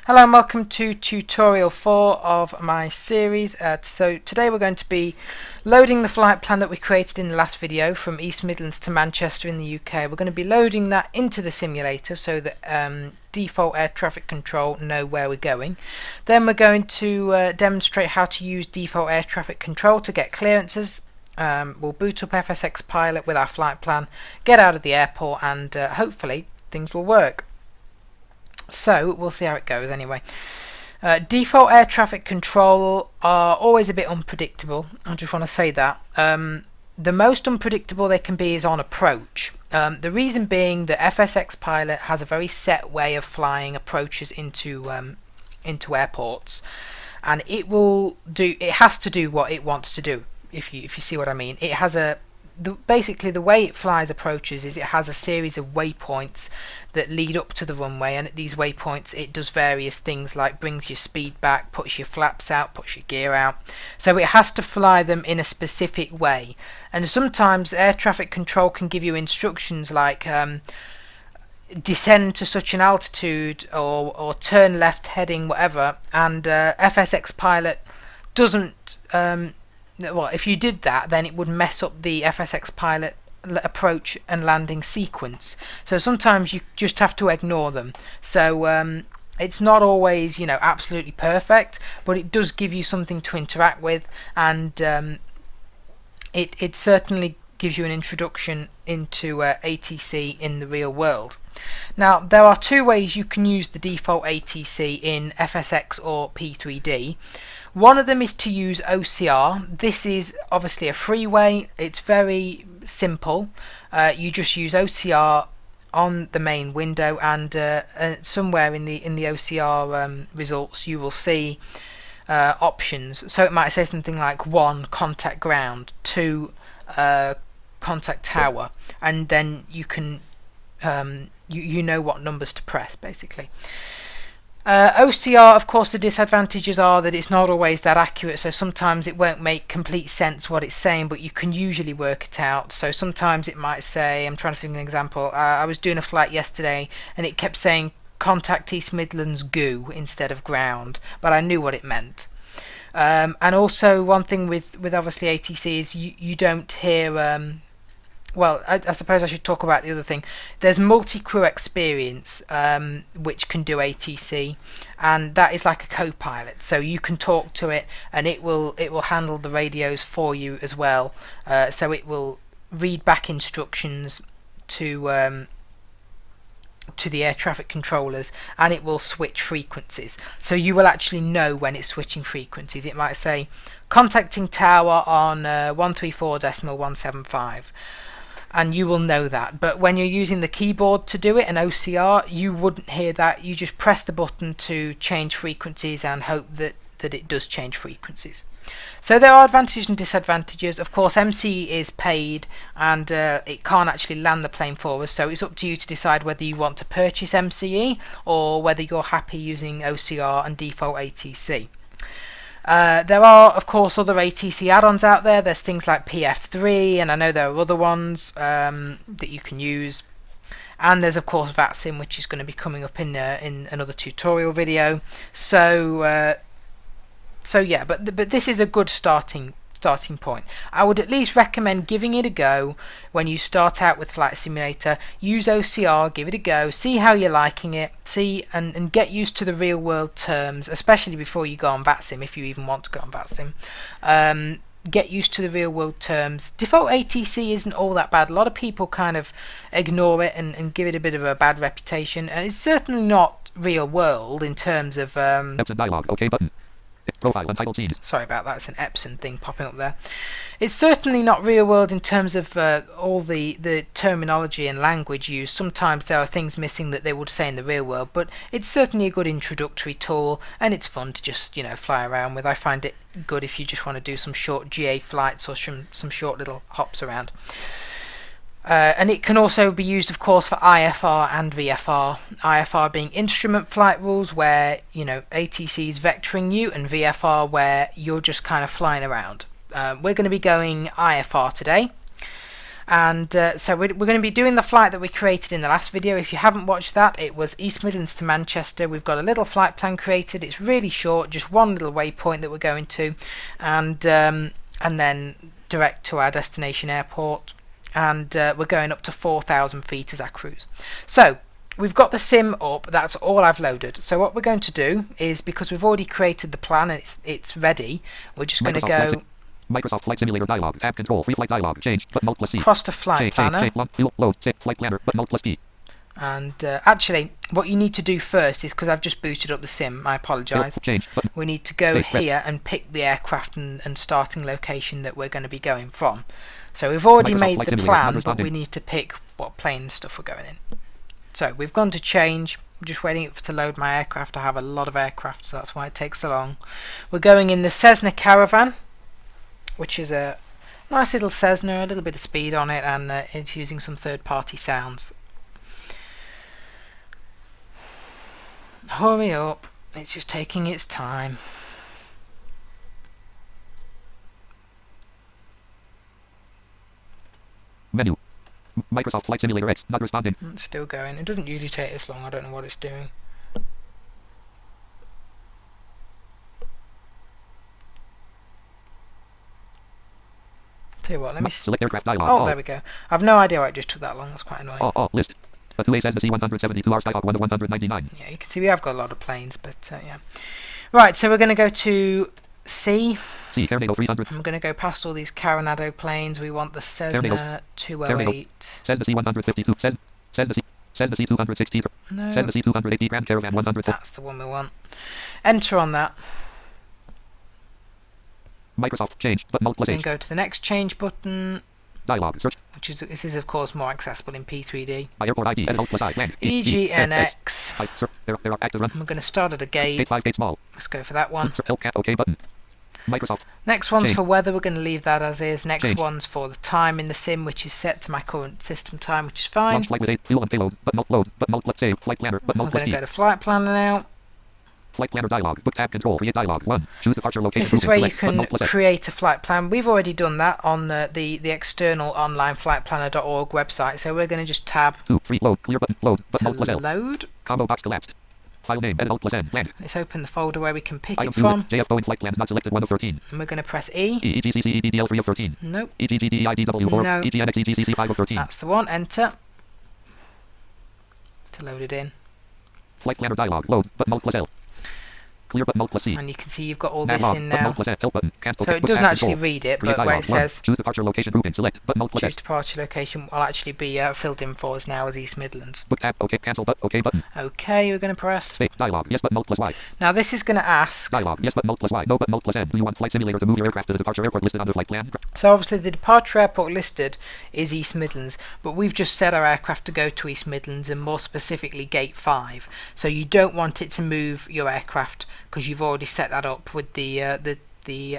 Hello and welcome to tutorial 4 of my series. So today we're going to be loading the flight plan that we created in the last video from East Midlands to Manchester in the UK. We're going to be loading that into the simulator so that default air traffic control know where we're going. Then we're going to demonstrate how to use default air traffic control to get clearances. We'll boot up FSX Pilot with our flight plan, get out of the airport, and hopefully things will work. So we'll see how it goes anyway. Default air traffic control are always a bit unpredictable. I just want to say that. The most unpredictable they can be is on approach. The reason being that FSX Pilot has a very set way of flying approaches into airports, and it has to do what it wants to do. If you see what I mean, it has basically the way it flies approaches is it has a series of waypoints that lead up to the runway, and at these waypoints it does various things like brings your speed back, puts your flaps out, puts your gear out. So it has to fly them in a specific way, and sometimes air traffic control can give you instructions like descend to such an altitude or turn left heading whatever, and FSX Pilot doesn't well, if you did that, then it would mess up the FSX Pilot approach and landing sequence. So sometimes you just have to ignore them. So it's not always, absolutely perfect, but it does give you something to interact with, and it certainly gives you an introduction into ATC in the real world. Now, there are two ways you can use the default ATC in FSX or P3D. One of them is to use OCR. This is obviously a free way. It's very simple. You just use OCR on the main window, and somewhere in the OCR results you will see options. So it might say something like 1 contact ground, 2 contact tower, and then you can you know what numbers to press basically. OCR, of course, the disadvantages are that it's not always that accurate, so sometimes it won't make complete sense what it's saying, but you can usually work it out. So sometimes it might say, I'm trying to think of an example, I was doing a flight yesterday and it kept saying contact East Midlands GU instead of ground, but I knew what it meant. And also one thing with obviously ATC is you don't hear well, I suppose I should talk about the other thing. There's multi-crew experience, which can do ATC, and that is like a co-pilot. So you can talk to it, and it will handle the radios for you as well. So it will read back instructions to the air traffic controllers, and it will switch frequencies. So you will actually know when it's switching frequencies. It might say contacting tower on 134.175. and you will know that. But when you're using the keyboard to do it, an OCR, you wouldn't hear that. You just press the button to change frequencies and hope that it does change frequencies. So there are advantages and disadvantages. Of course, MCE is paid, and it can't actually land the plane for us, so it's up to you to decide whether you want to purchase MCE or whether you're happy using OCR and default ATC. There are, of course, other ATC add-ons out there. There's things like PF3, and I know there are other ones that you can use. And there's, of course, VATSIM, which is going to be coming up in another tutorial video. So yeah, but this is a good starting point. I would at least recommend giving it a go when you start out with Flight Simulator. Use OCR, give it a go, see how you're liking it, see and get used to the real world terms, especially before you go on VATSIM, if you even want to go on VATSIM. Get used to the real world terms. Default ATC isn't all that bad. A lot of people kind of ignore it and give it a bit of a bad reputation, and it's certainly not real world in terms of Epson dialog, OK button. Profile untitled scenes. Sorry about that, it's an Epson thing popping up there. It's certainly not real world in terms of all the terminology and language used. Sometimes there are things missing that they would say in the real world, but it's certainly a good introductory tool, and it's fun to just fly around with. I find it good if you just want to do some short GA flights or some short little hops around. And it can also be used, of course, for IFR and VFR. IFR being instrument flight rules, where ATC is vectoring you, and VFR where you're just kind of flying around. We're going to be going IFR today. And so we're going to be doing the flight that we created in the last video. If you haven't watched that, it was East Midlands to Manchester. We've got a little flight plan created. It's really short, just one little waypoint that we're going to, and then direct to our destination airport. And we're going up to 4,000 feet as our cruise. So we've got the sim up. That's all I've loaded. So what we're going to do is, because we've already created the plan and it's ready, we're just going to go Microsoft Flight Simulator dialog. Tab control. Free flight dialog. Change. Button alt plus C. across to flight planner. Load. Flight planner. Button alt plus P. And actually, what you need to do first is, because I've just booted up the sim, I apologise. We need to go here and pick the aircraft and starting location that we're going to be going from. So we've already made the plan, but we need to pick what plane stuff we're going in. So we've gone to change. I'm just waiting for it to load my aircraft. I have a lot of aircraft, so that's why it takes so long. We're going in the Cessna Caravan, which is a nice little Cessna, a little bit of speed on it, and it's using some third-party sounds. Hurry up, it's just taking its time. Menu. Microsoft Flight Simulator X. Not responding. It's still going. It doesn't usually take this long. I don't know what it's doing. Tell you what, let me select aircraft dialog. Oh, there we go. I've no idea why it just took that long. That's quite annoying. List. A 2A Cessna C-172R Skyhawk 1 to 199. Yeah, you can see we have got a lot of planes, but yeah. Right, so we're going to go to C. C, Tornado 300. I'm going to go past all these Coronado planes. We want the Cessna 208. Cessna C-152. Cessna C-260. No. Cessna C-280 Grand Caravan 100. That's the one we want. Enter on that. Microsoft change button alt plus Then H. go to the next change button. Dialog search. Which is, this is of course more accessible in P3D. Airport ID alt plus I land. EGNX. There are active run. I'm going to start at a gate. Gate 5 gate small. Let's go for that one. OK button. Microsoft. Next one's change. for weather. We're going to leave that as is. Next change. one's for the time in the sim, which is set to my current system time, which is fine. Launch flight with 8 fuel and payload. Button alt load. Button alt let's save. Flight planner. Button I'm alt plus going to E. go to flight planner now. Flight planner dialog. Book tab control. Create dialog 1. Choose departure location. This is where you can select, create a flight plan. We've already done that on the external online flightplanner.org website. So we're going to just tab 2 free load. Clear button. Load. Button alt plus L. load. Combo box collapsed. File name. Edit alt plus N. Land. Let's open the folder where we can pick Item it from. JF Boeing flight plans not selected 1 of 13. And we're going to press E. EGCC EDDL 3 of 13. Nope. EGGDIDW 4. No. EGNX EGCC 5 of 13. That's the one. Enter. To load it in. Flight planner dialog. Load. Button alt plus L. Clear button alt plus C. And you can see you've got all Nav this log, in button now. alt plus N. Help button. Cancel. So it Book doesn't tab actually control. read it, Create but where dialog. it 1. says Choose departure location grouping. Select. Button alt plus choose S. departure location will actually be filled in for us now as East Midlands. Book tab. OK. Cancel. OK button. Okay, we're going to press. Space. Dialog. Yes button alt plus Y. Now this is going to ask. Dialog. Yes button alt plus Y. No button alt plus N. Do you want Flight Simulator to move your aircraft to the departure airport listed on the flight plan? So obviously the departure airport listed is East Midlands, but we've just set our aircraft to go to East Midlands and more specifically Gate 5. So you don't want it to move your aircraft because you've already set that up with the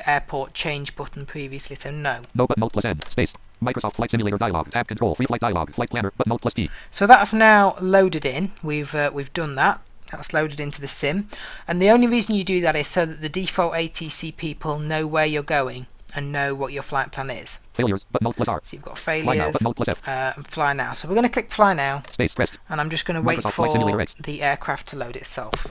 airport change button previously, so no. No button alt plus N. Space. Microsoft Flight Simulator dialog. Tab control. Free flight dialog. Flight planner. Button alt plus P. So that's now loaded in. We've done that. That's loaded into the sim. And the only reason you do that is so that the default ATC people know where you're going and know what your flight plan is. Failures. Button alt plus R. So you've got Fly now. failures Button alt plus F. and fly now. So we're going to click fly now. Space. Pressed. And I'm just going to wait Microsoft Flight Simulator for X. the aircraft to load itself.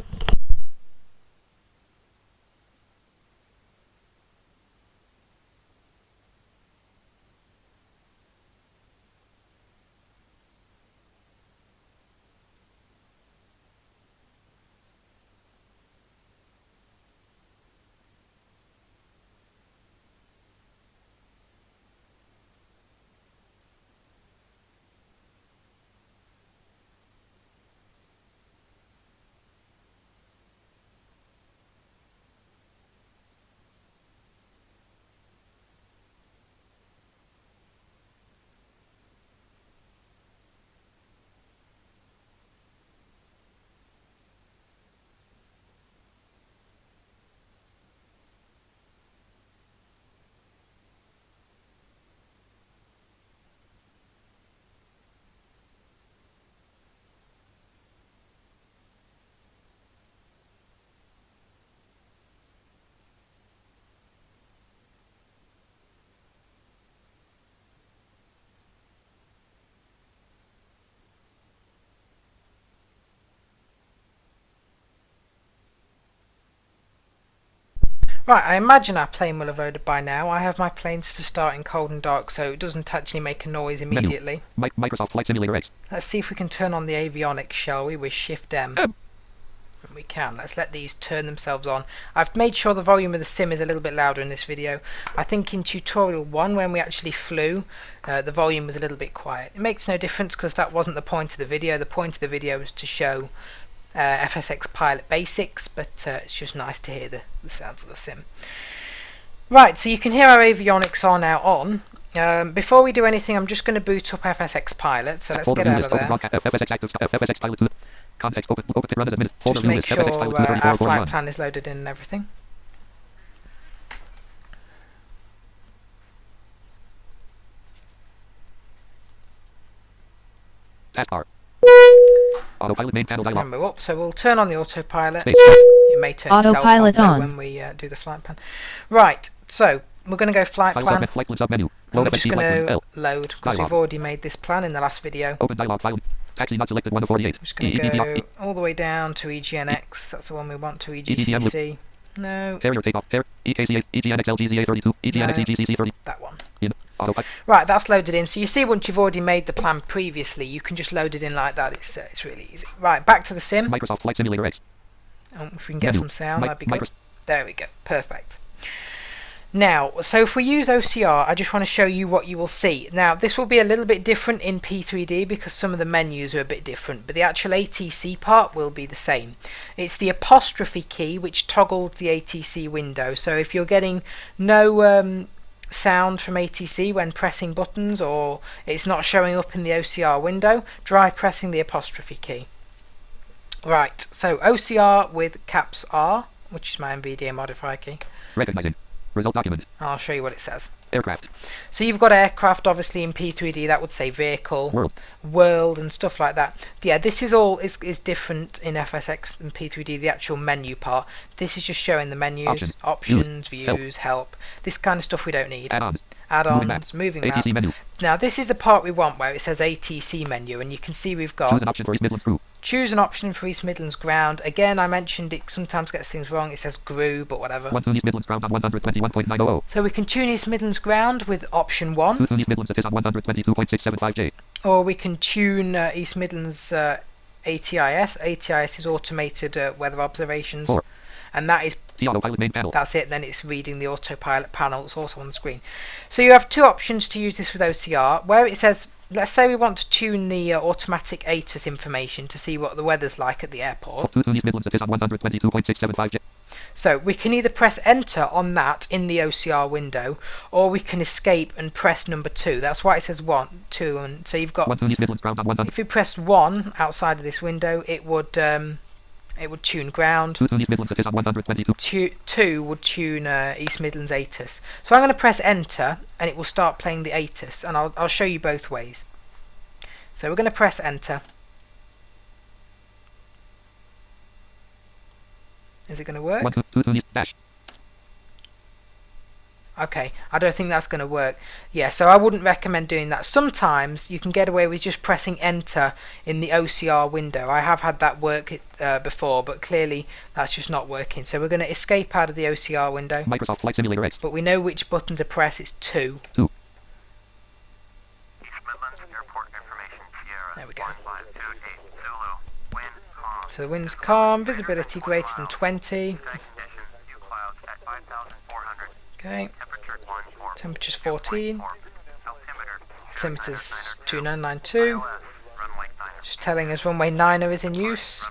Right, I imagine our plane will have loaded by now. I have my planes to start in cold and dark, so it doesn't actually make a noise immediately. Microsoft Flight Simulator X. Let's see if we can turn on the avionics, shall we, with Shift M. We can. Let's let these turn themselves on. I've made sure the volume of the sim is a little bit louder in this video. I think in tutorial 1, when we actually flew, the volume was a little bit quiet. It makes no difference because that wasn't the point of the video. The point of the video was to show FSX Pilot basics, but it's just nice to hear the sounds of the sim. Right, so you can hear our avionics are now on. Before we do anything, I'm just going to boot up FSX Pilot, so let's get out of there. Context open run as admin. Just make sure our flight plan is loaded in and everything. Taskbar. Autopilot main panel dialog. Remember up, so we'll turn on the autopilot. It may turn Autopilot itself on on when we do the flight plan. Right, so we're going to go flight plan. Flight plan submenu. And we're just going to load because we've already made this plan in the last video. Open dialog file. Taxi not selected 1 to 48. I'm just going to go all the way down to EGNX. That's the one we want, to EGCC. No. Carrier takeoff. EKCA, EGNX LGZA 32. EGNX EGCC 30. That one. Autopilot. Right, that's loaded in. So you see, once you've already made the plan previously, you can just load it in like that. It's really easy. Right, back to the sim. Microsoft Flight Simulator X. If we can get some sound, that'd be good. There we go. Perfect. Now, so if we use OCR, I just want to show you what you will see. Now, this will be a little bit different in P3D because some of the menus are a bit different, but the actual ATC part will be the same. It's the apostrophe key which toggles the ATC window. So if you're getting no sound from ATC when pressing buttons, or it's not showing up in the OCR window, try pressing the apostrophe key. Right, so OCR with caps R, which is my NVDA modifier key. Recognizing. Result document. I'll show you what it says. Aircraft. So you've got aircraft, obviously in P3D that would say vehicle, world and stuff like that. Yeah, this is all is different in FSX than P3D, the actual menu part. This is just showing the menus, options, views, help. This kind of stuff we don't need. Add-ons, moving map. ATC menu. Now this is the part we want where it says ATC menu, and you can see we've got Choose an option for East Midlands crew. Choose an option for East Midlands ground. Again, I mentioned it sometimes gets things wrong. It says GRU, but whatever. Tune East Midlands ground on 121.900. So we can tune East Midlands ground with option 1. Tune East Midlands it is on 122.675J. Or we can tune East Midlands ATIS. ATIS is automated weather observations. 4. And that is the autopilot main panel. That's it. Then it's reading the autopilot panel. It's also on the screen. So you have two options to use this with OCR. Where it says, let's say we want to tune the automatic ATIS information to see what the weather's like at the airport. Tune East Midlands it is on 122.675J. So we can either press enter on that in the OCR window, or we can escape and press number 2. That's why it says 1, 2, and so you've got. If you pressed 1 outside of this window, it would tune ground. 2 East Midlands it is on 122. 2 would tune East Midlands ATIS. So I'm going to press enter, and it will start playing the ATIS, and I'll show you both ways. So we're going to press enter. Is it going to work? 1 2 East dash. Okay, I don't think that's going to work. Yeah, so I wouldn't recommend doing that. Sometimes you can get away with just pressing enter in the OCR window. I have had that work before, but clearly that's just not working. So we're going to escape out of the OCR window. Microsoft Flight Simulator X. But we know which button to press. It's 2. 2. There we go. So the wind's calm, visibility greater than 20. Okay. Temperature's 14. Altimeter's 2992. Just telling us runway 9er is in use.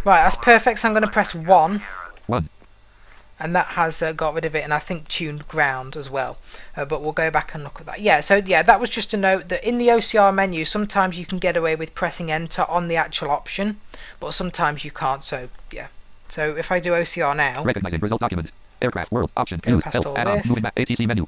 Right, that's perfect, so I'm going to press 1. 1. And that has got rid of it, and I think tuned ground as well. But we'll go back and look at that. Yeah, so yeah, that was just a note that in the OCR menu, sometimes you can get away with pressing enter on the actual option, but sometimes you can't. So yeah. So if I do OCR now, recognizing result document, aircraft world option, use help add-on moving map ATC menu,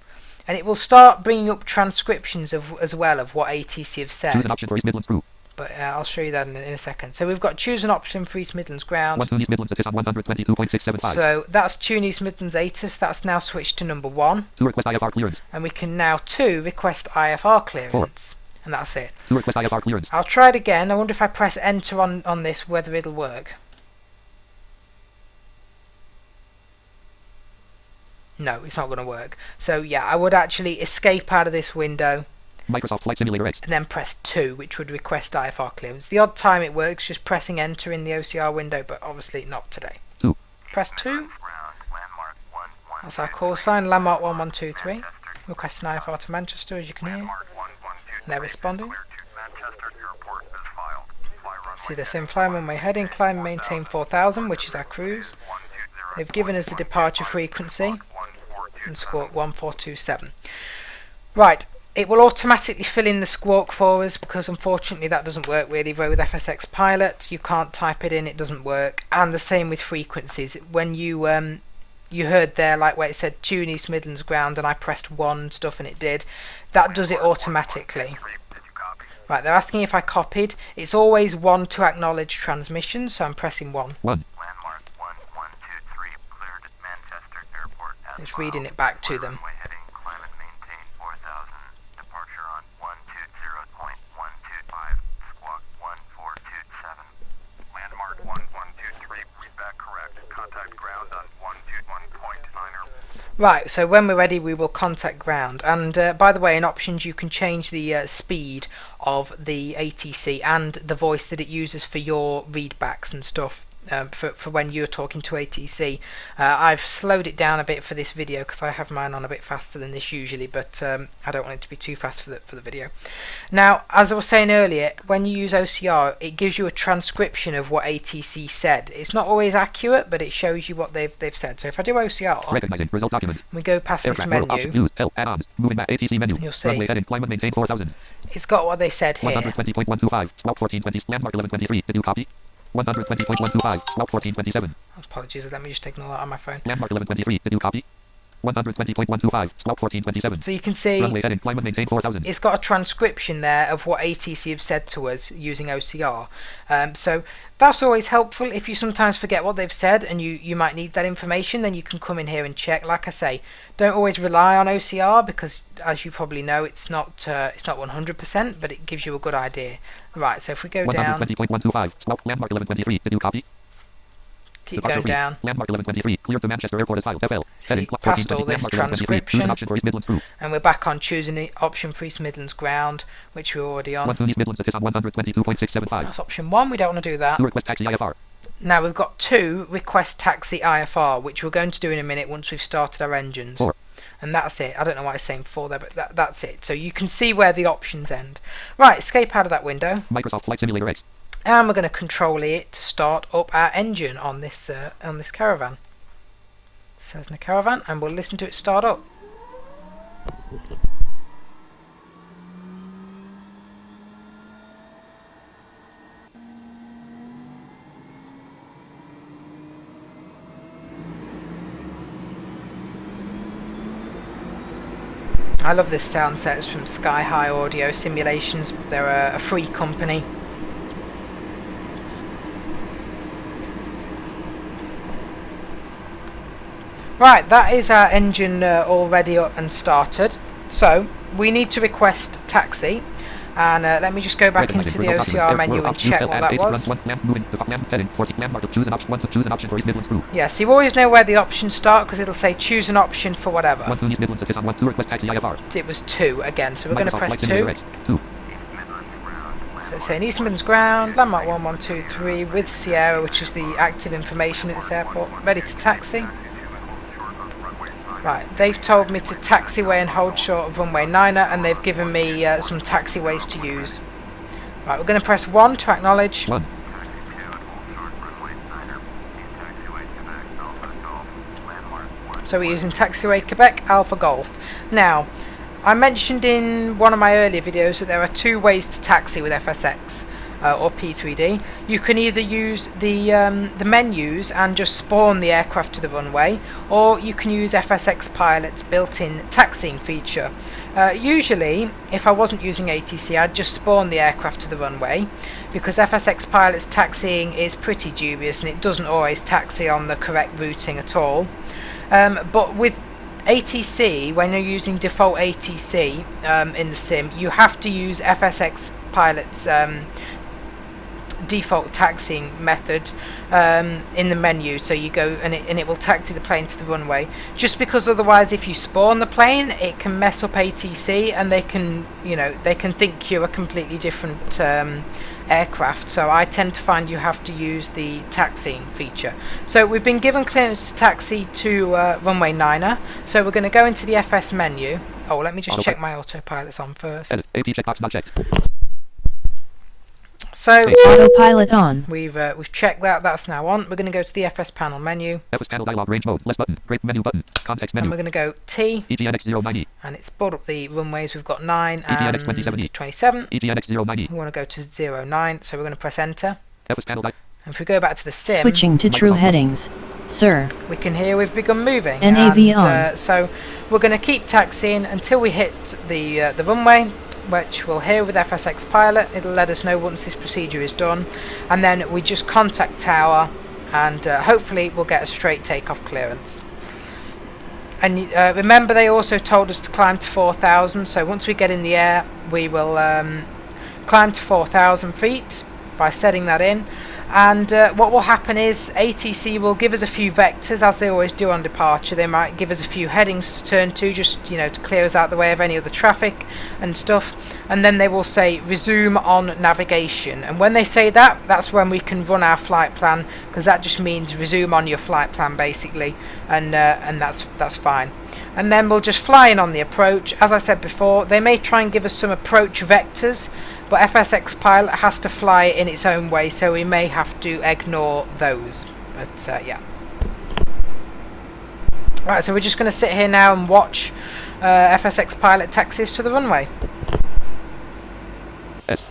and it will start bringing up transcriptions of as well of what ATC have said. Choose an option for East Midlands crew. But I'll show you that in a second. So we've got choose an option for East Midlands ground. 1 East Midlands it is on 122.675. So that's tune East Midlands ATIS. That's now switched to number 1. 2 request IFR clearance. And we can now 2 request IFR clearance. 4. and that's it. To request IFR clearance. I'll try it again. I wonder if I press enter on this whether it'll work. No, it's not going to work. So yeah, I would actually escape out of this window. Microsoft Flight Simulator X. And then press 2, which would request IFR clearance. The odd time it works just pressing enter in the OCR window, but obviously not today. 2. Press 2. That's our call sign, landmark 1123. Request an IFR to Manchester, as you can hear. They're responding. See this in flying runway heading, climb and maintain 4000, which is our cruise. They've given us the departure frequency and squawk 1427. Right, it will automatically fill in the squawk for us because unfortunately that doesn't work really well with FSX Pilot. You can't type it in, it doesn't work. And the same with frequencies. When you heard there, like where it said tune East Midlands ground, and I pressed 1 and stuff and it did, that does it automatically. Right, they're asking if I copied. It's always 1 to acknowledge transmission, so I'm pressing 1. 1. It's reading it back to them. Right, so when we're ready we will contact ground, and by the way, in options you can change the speed of the ATC and the voice that it uses for your readbacks and stuff. For when you're talking to ATC. I've slowed it down a bit for this video because I have mine on a bit faster than this usually, but I don't want it to be too fast for the video. Now, as I was saying earlier, when you use OCR, it gives you a transcription of what ATC said. It's not always accurate, but it shows you what they've said. So if I do OCR, recognizing result document. We go past this menu, use add-ons, moving back ATC menu. You'll see runway heading, climb and maintain 4000. It's got what they said here. 120.125, swap 1420, landmark 1123. Did you copy? 120.125, swap 1427. Apologies, let me just ignore that on my phone. Landmark 1123. Did you copy? 120.125, swap 1427. So you can see runway heading, climb and maintain 4000. It's got a transcription there of what ATC have said to us using OCR. So that's always helpful. If you sometimes forget what they've said and you might need that information, then you can come in here and check. Like I say, don't always rely on OCR because, as you probably know, it's not 100%, but it gives you a good idea. Right, so if we go down, 120.125, swap landmark 1123. Did you copy? keep going down. Landmark 1123, cleared to Manchester Airport as filed. FL. See, past all this transcription, and we're back on choosing the option for East Midlands ground, which we're already on. 1 to East Midlands, it is on 122.675. That's option 1, we don't want to do that. To request taxi IFR. Now we've got 2, request taxi IFR, which we're going to do in a minute once we've started our engines. 4. And that's it. I don't know why it's saying 4 there, but that's it. So you can see where the options end. Right, escape out of that window. Microsoft Flight Simulator X. And we're going to control it to start up our engine on this caravan. Cessna Caravan, and we'll listen to it start up. I love this sound set. It's from Sky High Audio Simulations. They're a free company. Right, that is our engine all ready up and started. So we need to request taxi, and let me just go back into the OCR menu and check what that was. Yeah, so you always know where the options start because it'll say choose an option for whatever. It was 2 again, so we're going to press 2. So it's saying East Midlands ground, landmark 1123 with Sierra, which is the active information at this airport. Ready to taxi. Right, they've told me to taxiway and hold short of runway 9er, and they've given me some taxiways to use. Right, we're going to press 1 to acknowledge. 1. So we're using taxiway Quebec Alpha Golf. Now, I mentioned in one of my earlier videos that there are 2 ways to taxi with FSX. Or P3D. You can either use the menus and just spawn the aircraft to the runway, or you can use FSX Pilot's built-in taxiing feature. Usually, if I wasn't using ATC, I'd just spawn the aircraft to the runway, because FSX Pilot's taxiing is pretty dubious and it doesn't always taxi on the correct routing at all. But with ATC, when you're using default ATC in the sim, you have to use FSX Pilot's default taxiing method in the menu. So you go and it will taxi the plane to the runway, just because otherwise if you spawn the plane it can mess up ATC and they can think you're a completely different aircraft. So I tend to find you have to use the taxiing feature. So we've been given clearance to taxi to runway 9er, so we're going to go into the FS menu. Oh, let me just check my autopilot's on first. Edit. AP checkbox not checked. So autopilot on. We've checked that. That's now on. We're going to go to the FS panel menu. FS panel dialog range mode. Less button. Great menu button. Context menu. And we're going to go T. ETNX 090. And it's brought up the runways. We've got 9 ETNX and 2070. 27. ETNX 090. We want to go to 09. So we're going to press enter. FS panel and if we go back to the sim, switching to true headings, sir, we can hear we've begun moving. NAV and, on. So we're going to keep taxiing until we hit the runway, which we'll hear with FSX Pilot. It'll let us know once this procedure is done, and then we just contact tower, and hopefully we'll get a straight takeoff clearance. And remember, they also told us to climb to 4,000, so once we get in the air we will climb to 4,000 feet by setting that in. And what will happen is ATC will give us a few vectors, as they always do on departure. They might give us a few headings to turn to, just to clear us out the way of any other traffic and stuff. And then they will say resume on navigation. And when they say that, that's when we can run our flight plan, because that just means resume on your flight plan basically, and that's fine. And then we'll just fly in on the approach. As I said before, they may try and give us some approach vectors, but FSX Pilot has to fly in its own way, so we may have to ignore those. But yeah. Right, so we're just going to sit here now and watch FSX Pilot taxis to the runway. S.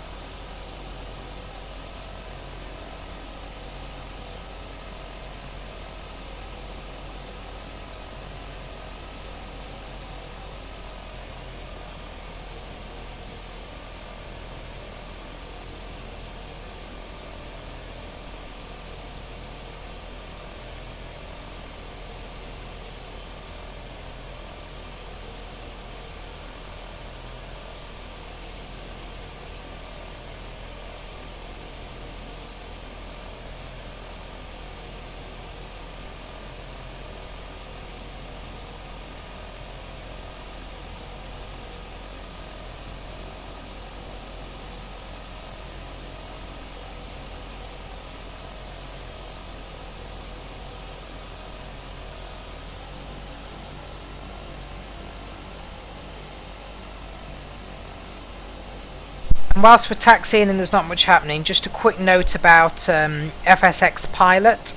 And whilst we're taxiing and there's not much happening, just a quick note about FSX Pilot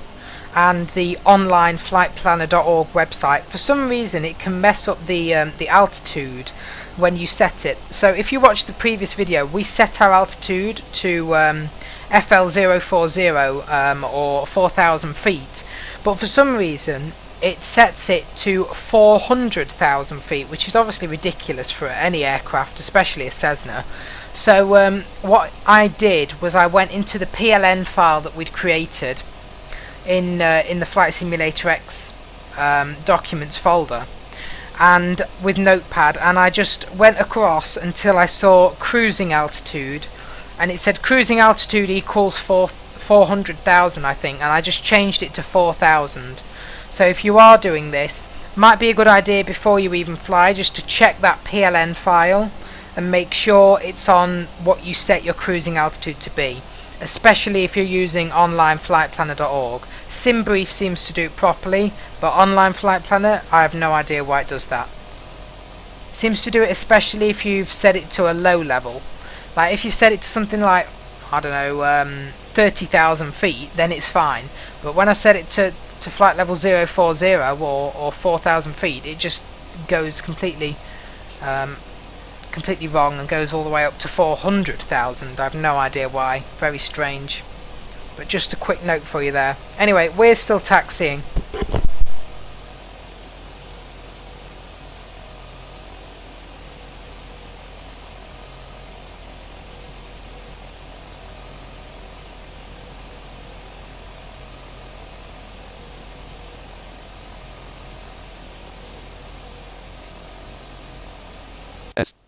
and the online flightplanner.org website. For some reason it can mess up the altitude when you set it. So if you watch the previous video, we set our altitude to FL040 or 4,000 feet, but for some reason it sets it to 400,000 feet, which is obviously ridiculous for any aircraft, especially a Cessna. So what I did was I went into the PLN file that we'd created in the Flight Simulator X documents folder, and with Notepad, and I just went across until I saw cruising altitude, and it said cruising altitude equals 400,000 I think, and I just changed it to 4,000. So if you are doing this, might be a good idea before you even fly just to check that PLN file and make sure it's on what you set your cruising altitude to be, especially if you're using online flightplanner.org. SimBrief seems to do it properly, but online flight planner, I have no idea why it does that. Seems to do it especially if you've set it to a low level. Like if you've set it to something like, I don't know, 30,000 feet, then it's fine. But when I set it to flight level 040 or 4,000 feet, it just goes completely wrong and goes all the way up to 400,000. I have no idea why. Very strange. But just a quick note for you there. Anyway, we're still taxiing.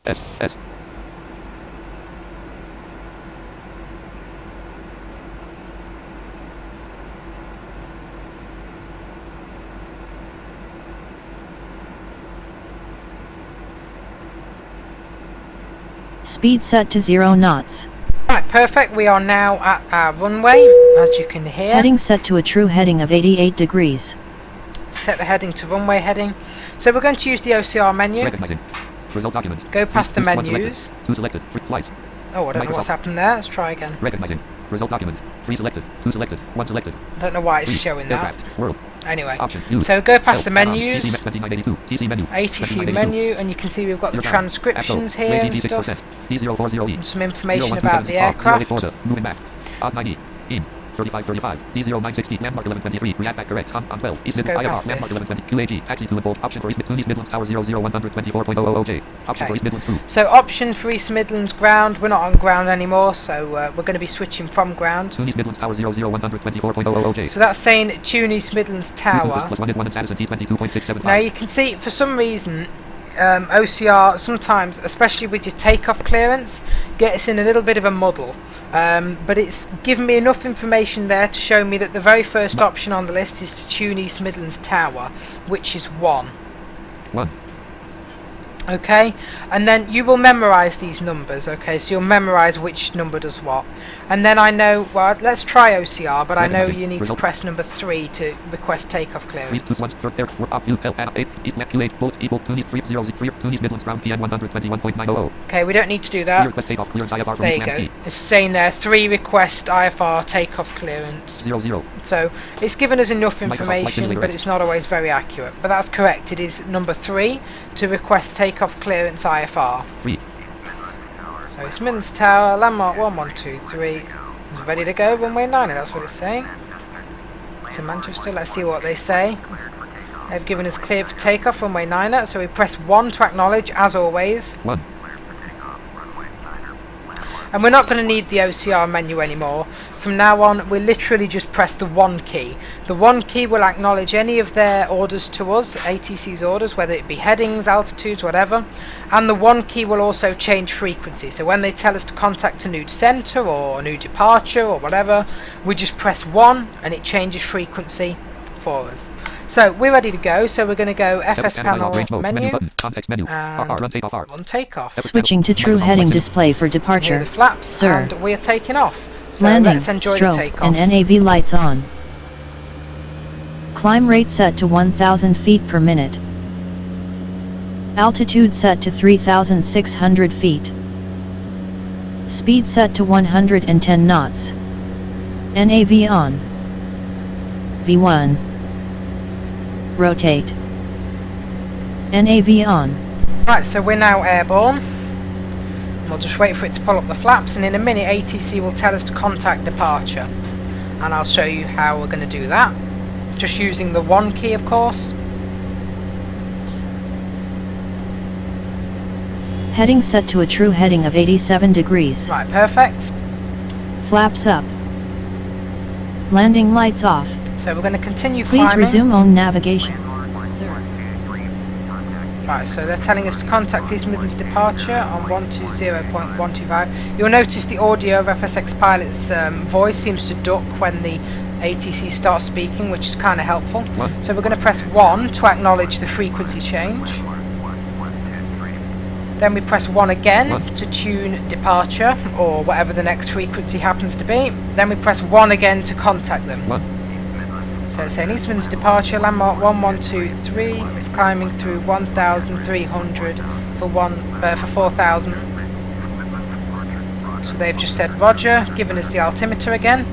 S. Speed set to 0 knots. Right, perfect. We are now at our runway, as you can hear. Heading set to a true heading of 88 degrees. Set the heading to runway heading. So we're going to use the OCR menu. Recognizing. Result document. Go past the One menus. selected. 2 selected. 3 flights. Oh, I don't know what's Microsoft. happened there. Let's try again. Recognizing. Result document. 3 selected. 2 selected. 1 selected. I don't know why it's 3. showing that. Aircraft. World. Anyway, Option. Use. so go past the Help. menus, TC 2982. TC menu. ATC 2982. menu, and you can see we've got the Your time. transcriptions Actual. here Rate and DG stuff, 6%. D040E. and some information 0127 about the off. 08 aircraft. order. Moving back. Odd 90. In. 3535. D0960. Landmark 1123. React back correct. On 12. East Let's Midlands. go IFR. past Landmark this. 1120. QAG. Taxi to and bold. Option for East Midlands Tower 00124.000J. Option for East Midlands crew. So option for East Midlands ground. We're not on ground anymore, so we're going to be switching from ground. East Midlands Tower 00124.000J. So that's saying tune East Midlands Tower. Plus 1 is 1 and status and T22.675. Now you can see for some reason OCR sometimes, especially with your takeoff clearance, gets in a little bit of a muddle. But it's given me enough information there to show me that the very first option on the list is to tune East Midlands Tower, which is 1. 1. Okay, and then you will memorize these numbers. Okay, so you'll memorize which number does what, and then I know, well, let's try OCR, but I know you need to press number 3 to request takeoff clearance. Okay, we don't need to do that. There you go. It's saying there 3 request IFR takeoff clearance. 00. So it's given us enough Flight information, Simulator but X. it's not always very accurate. But that's correct. It is number 3 to request takeoff clearance IFR. 3. So it's Midlands Tower, landmark 1123. Ready to go, runway 90. That's what it's saying. To Manchester. Let's see what they say. They've given us clear for takeoff, runway 90. So we press 1 to acknowledge, as always. 1. And we're not going to need the OCR menu anymore. From now on, we literally just press the 1 key. The 1 key will acknowledge any of their orders to us, ATC's orders, whether it be headings, altitudes, whatever. And the 1 key will also change frequency. So when they tell us to contact a new centre or a new departure or whatever, we just press 1 and it changes frequency for us. So we're ready to go. So we're going to go FS panel menu and run takeoff. Switching to true heading display for Near departure. the flaps, Sir. and we are taking off. So Landing, let's enjoy the stroke, takeoff. and NAV lights on. Climb rate set to 1,000 feet per minute. Altitude set to 3,600 feet. Speed set to 110 knots. NAV on. V1. Rotate. NAV on. Right, so we're now airborne. We'll just wait for it to pull up the flaps, and in a minute ATC will tell us to contact departure. And I'll show you how we're going to do that. Just using the 1 key, of course. Heading set to a true heading of 87 degrees. Right, perfect. Flaps up. Landing lights off. So we're going to continue Please climbing. resume on navigation. Sir. Right, so they're telling us to contact East Midlands departure on 120.125. You'll notice the audio of FSX Pilot's voice seems to duck when the ATC starts speaking, which is kind of helpful. What? So we're going to press 1 to acknowledge the frequency change. Then we press 1 again What? to tune departure, or whatever the next frequency happens to be. Then we press 1 again to contact them. What? So it's saying Eastman's departure, landmark 1123, it's climbing through 1,300 for 4,000. So they've just said Roger, given us the altimeter again.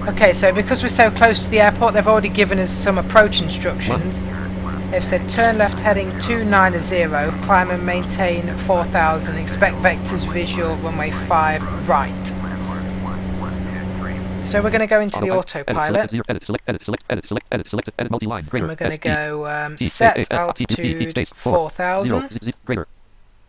Okay, so because we're so close to the airport, they've already given us some approach instructions. They've said turn left heading 290, climb and maintain 4,000, expect vectors visual, runway 5 right. So we're going to go into the autopilot. And we're going to go set altitude 4,000.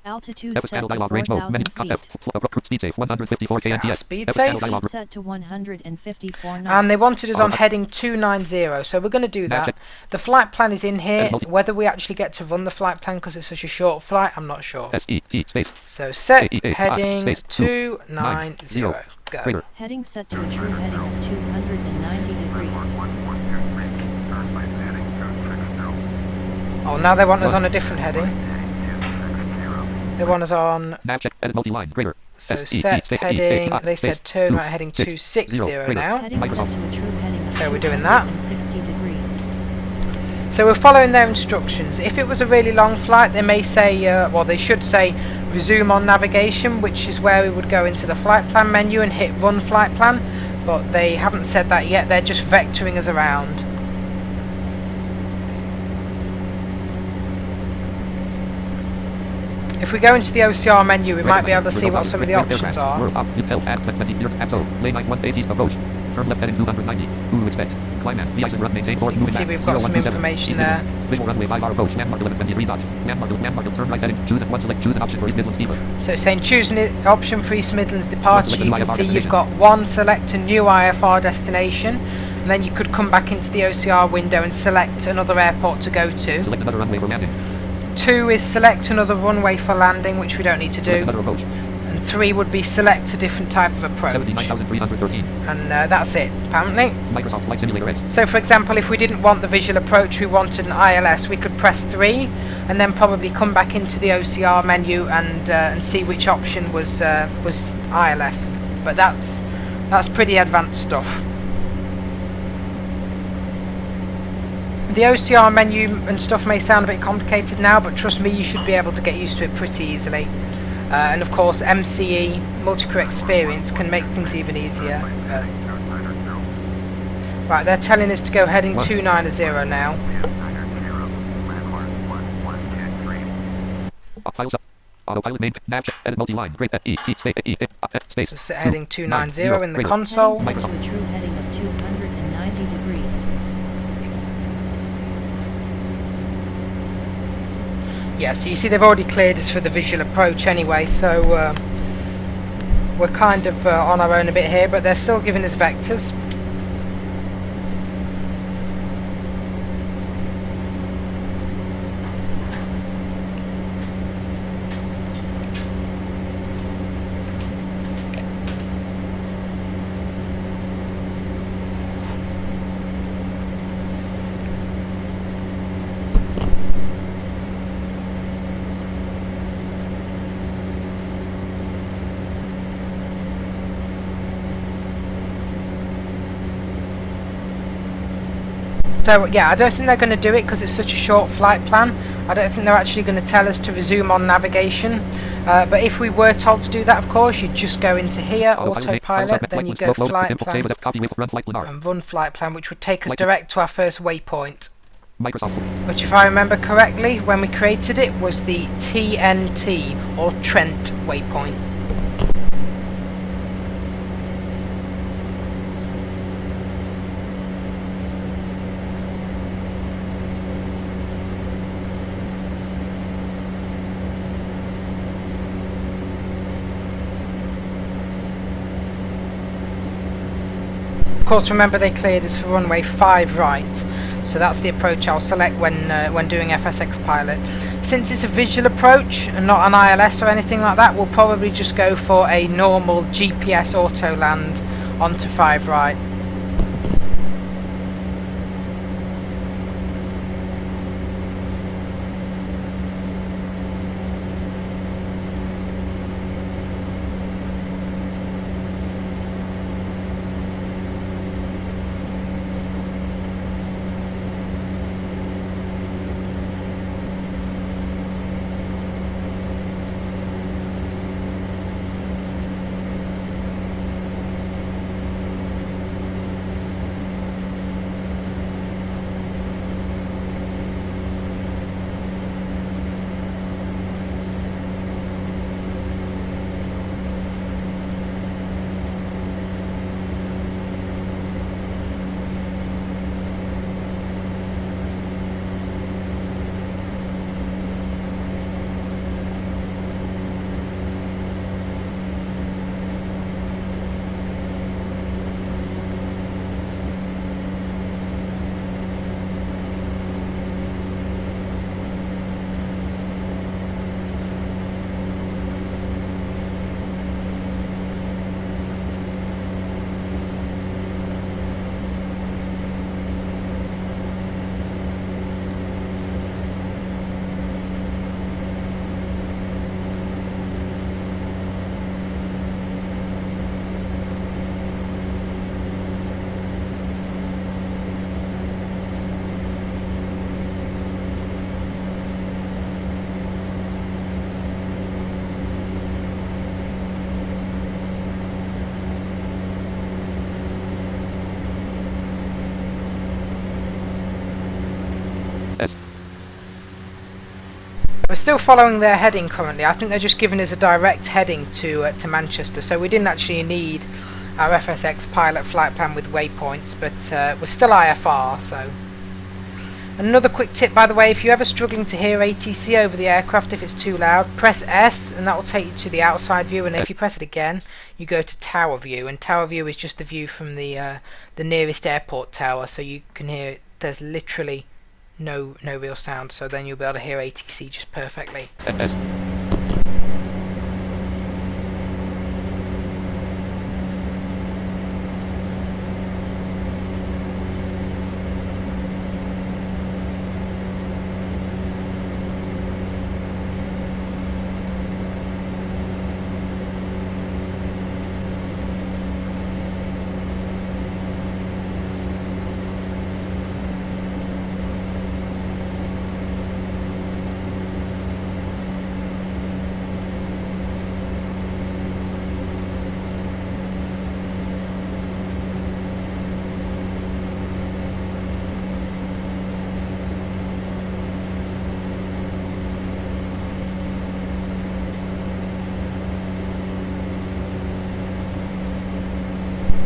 Altitude Epic set panel to dialog range mode. Menu 4,000 feet. speed safe 154 Set our kNTS. speed Epic safe. panel dialog Speed set to 154 knots. And they wanted us on Oh, heading 290, so we're going to do that. Magic. The flight plan is in here. Multi- Whether we actually get to run the flight plan because it's such a short flight, I'm not sure. SET space. So set AEA, heading space, 290. Go. Greater. Heading set to a true heading of 290 degrees. Oh, now they want us on a different heading. They want us on, Navcheck edit multi-line. Greater. so SET set space, heading, EA, they said space, turn 2, right heading 6, 260 0, now. Heading set to a true heading of So we're doing that. 260 degrees. So we're following their instructions. If it was a really long flight, they may say, well, they should say resume on navigation, which is where we would go into the flight plan menu and hit run flight plan, but they haven't said that yet. They're just vectoring us around. If we go into the OCR menu, we might be able to see what some of the options are. World up, impel at 20 near ATSO. Lane 9180 approach. Turn left heading 290. Who expect? Climb at the ice and run maintain forward moving See, back. we've got some 0127. information East there. Midlands. Visual runway 5 hour approach. Landmark 1123 dodge. Landmark turn right heading. Choose one select. Choose an option for East Midlands Steamer. So it's saying choose an option for East Midlands departure. Select You a new can IFR see you've destination. got one, select a new IFR destination, and then you could come back into the OCR window and select another airport to go to. Select another runway for landing. 2 is select another runway for landing, which we don't need to Select do. another approach. And 3 would be select a different type of approach. 79,313. And that's it, apparently. Microsoft Flight Simulator X. So for example, if we didn't want the visual approach, we wanted an ILS, we could press 3 and then probably come back into the OCR menu and see which option was ILS. But that's pretty advanced stuff. The OCR menu and stuff may sound a bit complicated now, but trust me, you should be able to get used to it pretty easily. And of course, MCE, multi-crew experience, can make things even easier. Right, they're telling us to go heading 290 now. Files up. Autopilot main. Navcheck edit multi-line. Great space. So set heading 290 in the Greater. console. Heading set to a true heading of 290 degrees. Yeah, so you see they've already cleared us for the visual approach anyway, so we're kind of on our own a bit here, but they're still giving us vectors. So yeah, I don't think they're going to do it because it's such a short flight plan. I don't think they're actually going to tell us to resume on navigation. But if we were told to do that, of course, you'd just go into here, autopilot, then you go flight plan, and run flight plan, which would take us direct to our first waypoint. Which, if I remember correctly, when we created it, was the TNT, or Trent waypoint. Of course, remember they cleared us for runway 5 right, so that's the approach I'll select when doing FSX pilot. Since it's a visual approach and not an ILS or anything like that, we'll probably just go for a normal GPS auto land onto 5 right. We're still following their heading currently. I think they're just giving us a direct heading to Manchester, so we didn't actually need our FSX pilot flight plan with waypoints, but we're still IFR. So another quick tip, by the way, if you're ever struggling to hear ATC over the aircraft, if it's too loud, press S and that will take you to the outside view, and if you press it again you go to tower view, and tower view is just the view from the nearest airport tower, so you can hear it. There's literally no real sound, so then you'll be able to hear ATC just perfectly.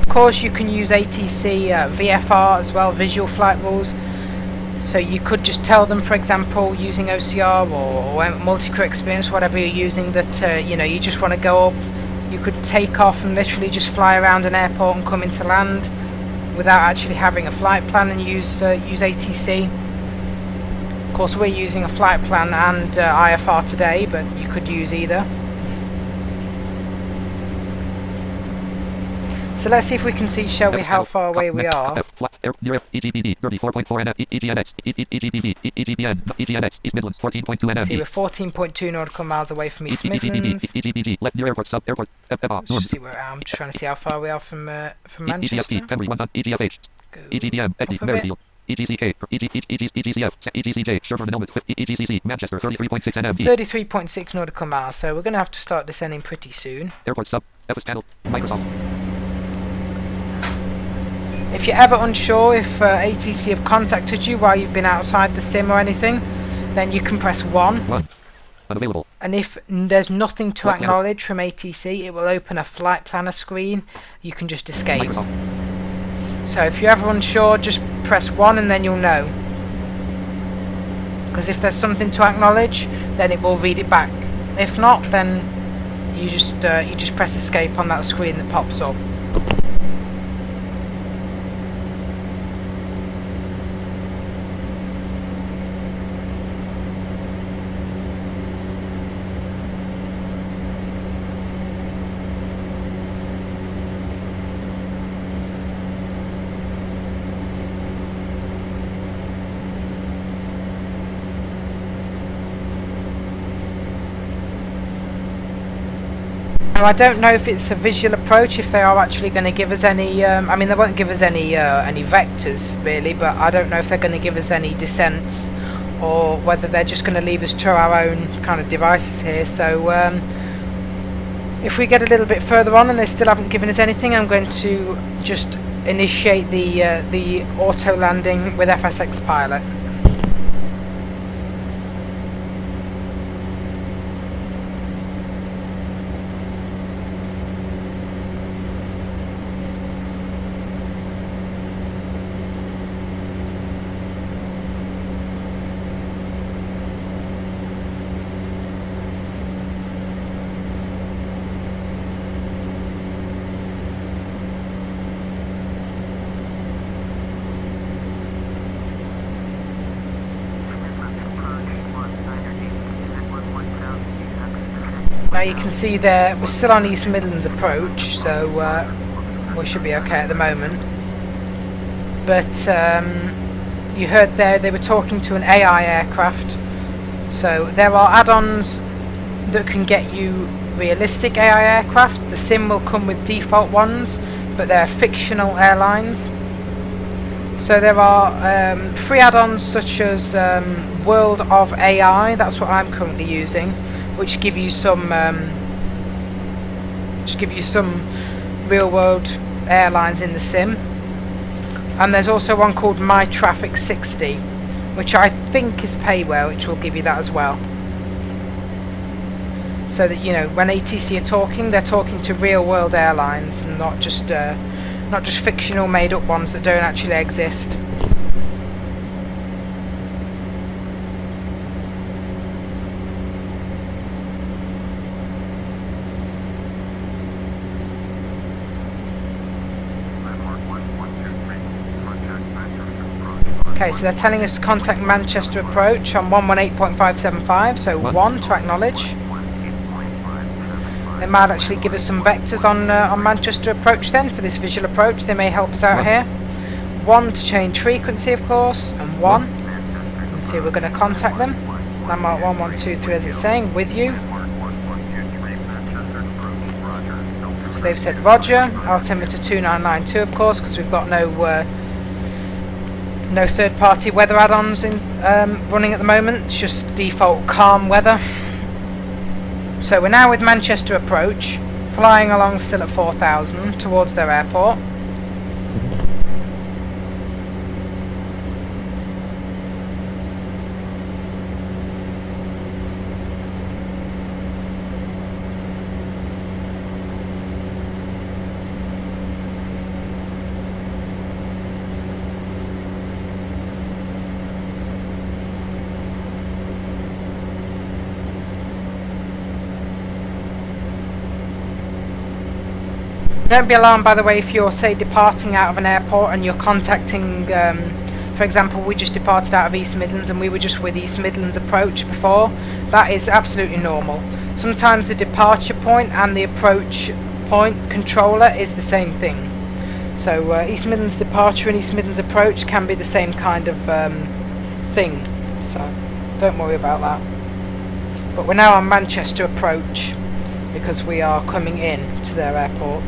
Of course, you can use ATC VFR as well, visual flight rules. So you could just tell them, for example, using OCR or multi-crew experience, whatever you're using, that you know, you just want to go up. You could take off and literally just fly around an airport and come into land without actually having a flight plan, and use ATC. Of course, we're using a flight plan and IFR today, but you could use either. So let's see if we can see, shall we, how far away we are. See, we're 14.2 nautical miles away from East Midlands. Let's just see where I'm just trying to see how far we are from Manchester. Go up a bit. 33.6 nautical miles, so we're going to have to start descending pretty soon. If you're ever unsure if ATC have contacted you while you've been outside the sim or anything, then you can press 1. Unavailable. And if there's nothing to acknowledge from ATC, it will open a flight planner screen. You can just escape. So if you're ever unsure, just press 1 and then you'll know. Because if there's something to acknowledge, then it will read it back. If not, then you just press escape on that screen that pops up. Now, I don't know if it's a visual approach, if they are actually going to give us any, I mean, they won't give us any vectors really, but I don't know if they're going to give us any descents, or whether they're just going to leave us to our own kind of devices here. So if we get a little bit further on and they still haven't given us anything, I'm going to just initiate the auto landing with FSX Pilot. Now you can see there we're still on East Midlands approach, so we should be okay at the moment. But you heard there they were talking to an AI aircraft, so there are add-ons that can get you realistic AI aircraft. The sim will come with default ones, but they're fictional airlines. So there are free add-ons such as World of AI, that's what I'm currently using, which give you some real-world airlines in the sim. And there's also one called My Traffic 60, which I think is payware, which will give you that as well. so that, you know, when ATC are talking, they're talking to real world airlines and not just fictional made up ones that don't actually exist. Okay, so they're telling us to contact Manchester approach on 118.575, so 1 to acknowledge. They might actually give us some vectors on Manchester approach then, for this visual approach. They may help us out here. 1 to change frequency, of course, and 1. And see, we're going to contact them. Landmark 1123, as it's saying, with you. So they've said Roger, altimeter 2992, of course, because we've got no third-party weather add-ons in running at the moment. It's just default calm weather. So we're now with Manchester approach, flying along still at 4,000 towards their airport. Don't be alarmed, by the way, if you're, say, departing out of an airport and you're contacting, for example, we just departed out of East Midlands and we were just with East Midlands approach before. That is absolutely normal. Sometimes the departure point and the approach point controller is the same thing. So East Midlands departure and East Midlands approach can be the same kind of thing. So don't worry about that. But we're now on Manchester approach because we are coming in to their airport.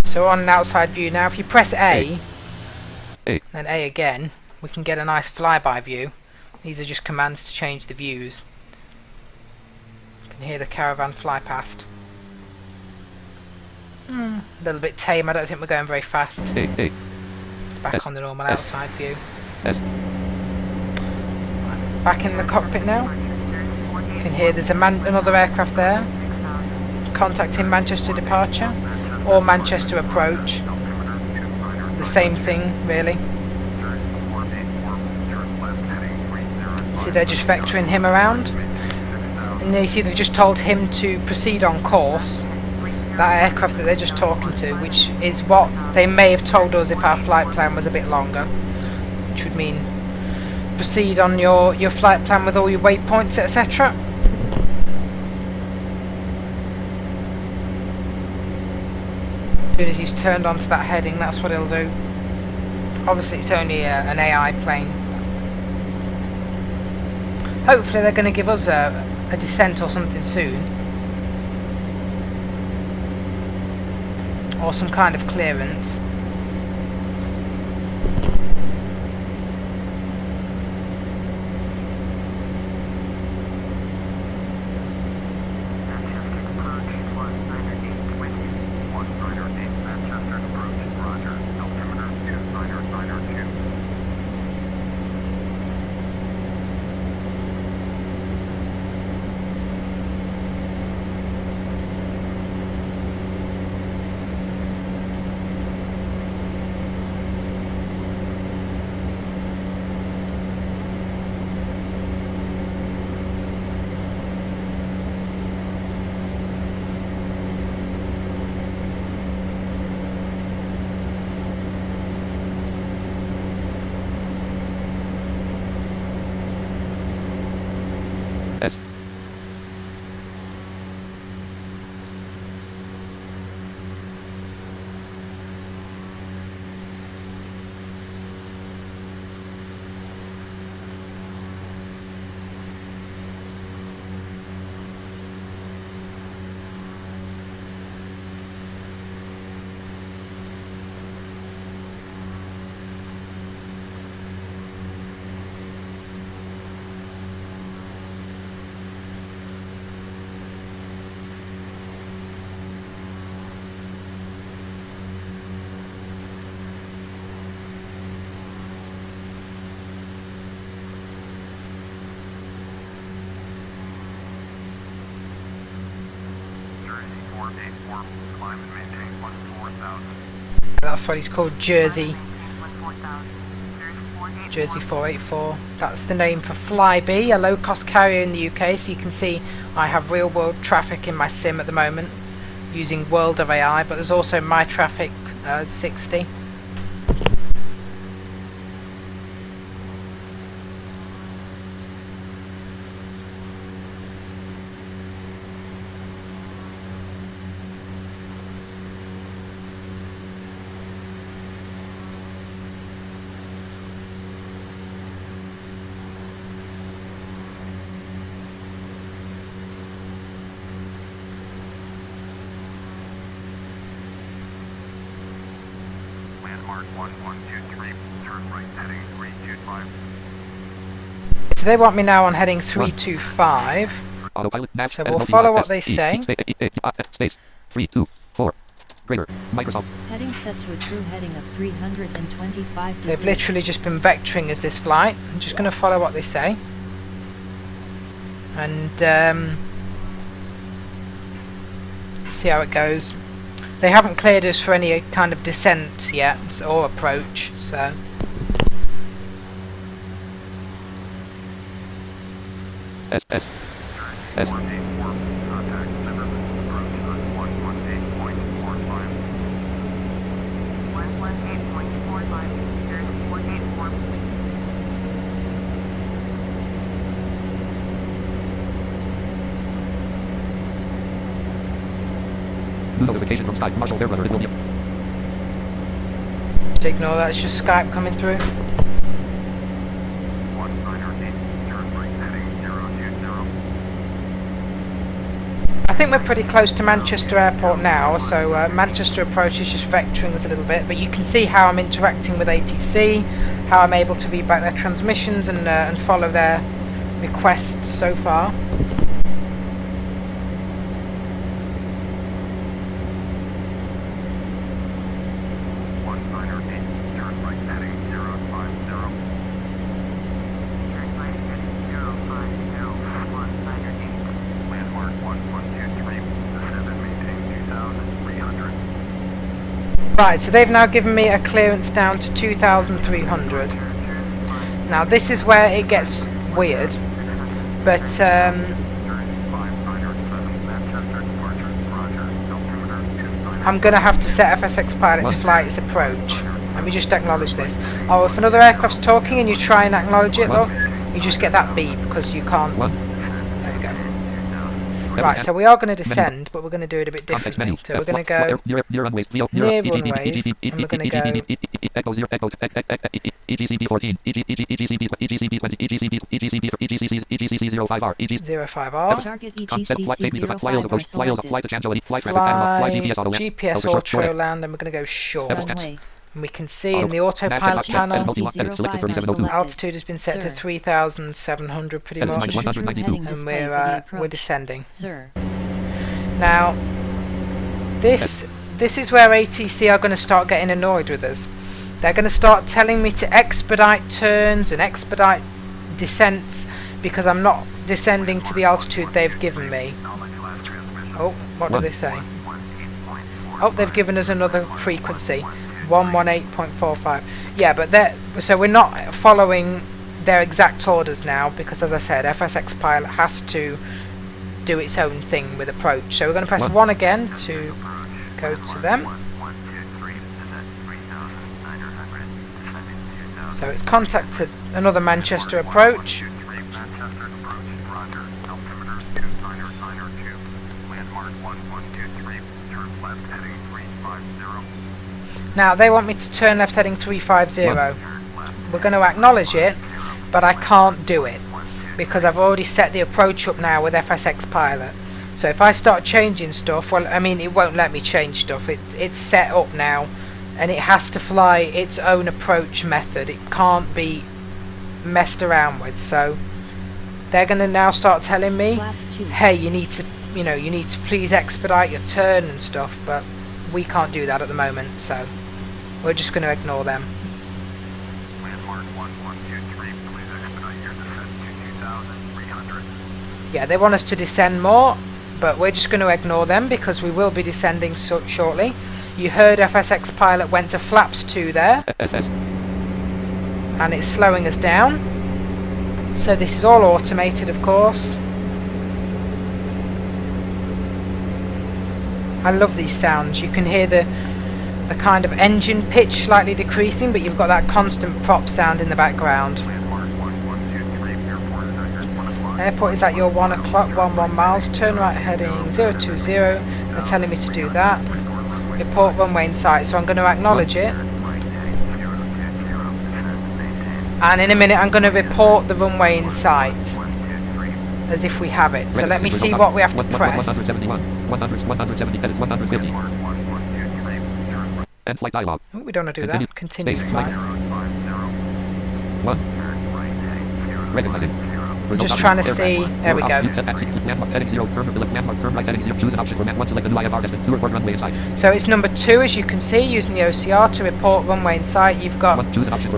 So on an outside view now, if you press A, then A again, we can get a nice flyby view. These are just commands to change the views. You can hear the caravan fly past. A little bit tame, I don't think we're going very fast. It's back on the normal outside view. Back in the cockpit now. You can hear there's another aircraft there. Contacting Manchester departure or Manchester approach. The same thing, really. See, they're just vectoring him around. And you see they've just told him to proceed on course. That aircraft that they're just talking to, which is what they may have told us if our flight plan was a bit longer. Which would mean proceed on your flight plan with all your waypoints, etc. As soon as he's turned onto that heading, that's what he'll do. Obviously it's only an AI plane. Hopefully they're going to give us a descent or something soon. Or some kind of clearance. That's what he's called, Jersey 484. That's the name for Flybe, a low-cost carrier in the UK. So you can see I have real-world traffic in my sim at the moment using World of AI, but there's also my traffic 60. So they want me now on heading 325. Autopilot nav. So we'll follow what they say. Space 324. Greater Microsoft. Heading set to a true heading of 325 degrees. They've literally just been vectoring as this flight. I'm just going to follow what they say. And see how it goes. They haven't cleared us for any kind of descent yet, or approach, so... S. New notification from Skype. Marshall Fairbrother. It will be. Just ignore that, it's just Skype coming through. I think we're pretty close to Manchester Airport now, so Manchester approach is just vectoring us a little bit, but you can see how I'm interacting with ATC, how I'm able to read back their transmissions and follow their requests so far. Right, so they've now given me a clearance down to 2,300. Now this is where it gets weird, but I'm going to have to set FSX Pilot to fly its approach. Let me just acknowledge this. Oh, if another aircraft's talking and you try and acknowledge it, look, you just get that beep because you can't... There we go. Right, so we are going to descend, but we're going to do it a bit differently. So we're going to go near runways, and we're going to go ETCB 14, ETCB 20, ETCB 05R, 05R. Target Concept ETCC flight 05R selected. flight to Chantilly, flight traffic Fly Panama, fly VPS auto GPS auto land, and we're going to go short. Runway. And we can see in the autopilot panel, ETCC altitude has been set to 3,700 pretty much, and we're descending. Sir. Now, this is where ATC are going to start getting annoyed with us. They're going to start telling me to expedite turns and expedite descents because I'm not descending to the altitude they've given me. Oh, what do they say? Oh, they've given us another frequency, 118.45. Yeah, but so we're not following their exact orders now because, as I said, FSX Pilot has to do its own thing with approach. So we're going to press 1 again to go to them. So it's contacted another Manchester approach. Now they want me to turn left heading 350. We're going to acknowledge it, but I can't do it because I've already set the approach up now with FSX Pilot. So if I start changing stuff, well, I mean, it won't let me change stuff. It's set up now, and it has to fly its own approach method. It can't be messed around with. So they're going to now start telling me, hey, you need to please expedite your turn and stuff, but we can't do that at the moment, so we're just going to ignore them. Yeah, they want us to descend more, but we're just going to ignore them because we will be descending shortly. You heard FSX pilot went to flaps 2 there, and it's slowing us down. So this is all automated, of course. I love these sounds. You can hear the kind of engine pitch slightly decreasing, but you've got that constant prop sound in the background. Airport is at your 1 o'clock, 11 miles, turn right heading 020, they're telling me to do that. Report runway in sight, so I'm going to acknowledge it. And in a minute I'm going to report the runway in sight, as if we have it. So let me see what we have to press. 171, 170, 150. End flight dialog. Oh, we don't want to do that. Continue flight. 1. Recognizing. I'm just trying to see. There we go. So it's number 2, as you can see, using the OCR to report runway in sight. You've got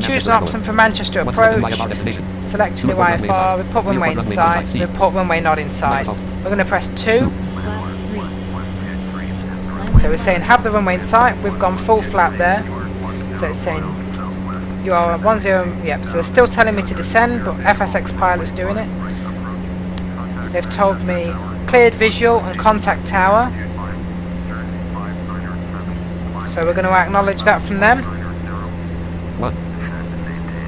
choose an option for Manchester approach, select a new IFR, report runway in sight, report runway not in sight. We're going to press 2. So we're saying have the runway in sight. We've gone full flap there. So it's saying you are 10, yep, so they're still telling me to descend, but FSX pilot's doing it. They've told me cleared visual and contact tower. So we're going to acknowledge that from them.